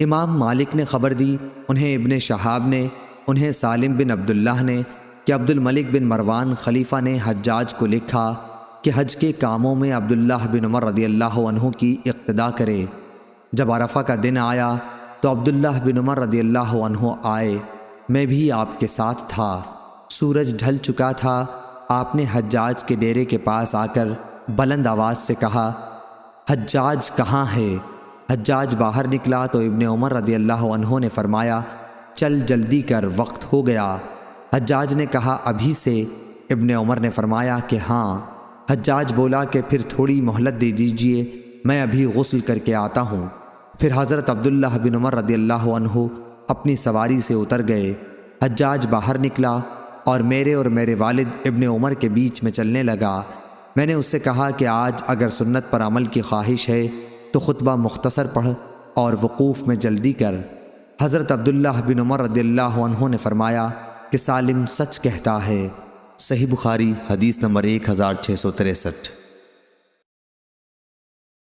امام مالک نے خبر دی، انہیں ابن شہاب نے، انہیں سالم بن عبداللہ نے کہ عبد الملک بن مروان خلیفہ نے حجاج کو لکھا کہ حج کے کاموں میں عبداللہ بن عمر رضی اللہ عنہ کی اقتدا کرے۔ جب عرفہ کا دن آیا تو عبداللہ بن عمر رضی اللہ عنہ آئے، میں بھی آپ کے ساتھ تھا۔ سورج ڈھل چکا تھا۔ آپ نے حجاج کے ڈیرے کے پاس آ کر بلند آواز سے کہا، حجاج کہاں ہے؟ حجاج باہر نکلا تو ابن عمر رضی اللہ عنہ نے فرمایا، چل جلدی کر، وقت ہو گیا۔ حجاج نے کہا، ابھی سے؟ ابن عمر نے فرمایا کہ ہاں۔ حجاج بولا کہ پھر تھوڑی مہلت دے دیجئے، میں ابھی غسل کر کے آتا ہوں۔ پھر حضرت عبداللہ بن عمر رضی اللہ عنہ اپنی سواری سے اتر گئے۔ حجاج باہر نکلا اور میرے اور میرے والد ابن عمر کے بیچ میں چلنے لگا۔ میں نے اس سے کہا کہ آج اگر سنت پر عمل کی خواہش ہے تو خطبہ مختصر پڑھ اور وقوف میں جلدی کر۔ حضرت عبداللہ بن عمر رضی اللہ عنہ نے فرمایا کہ سالم سچ کہتا ہے۔ صحیح بخاری حدیث نمبر 1663۔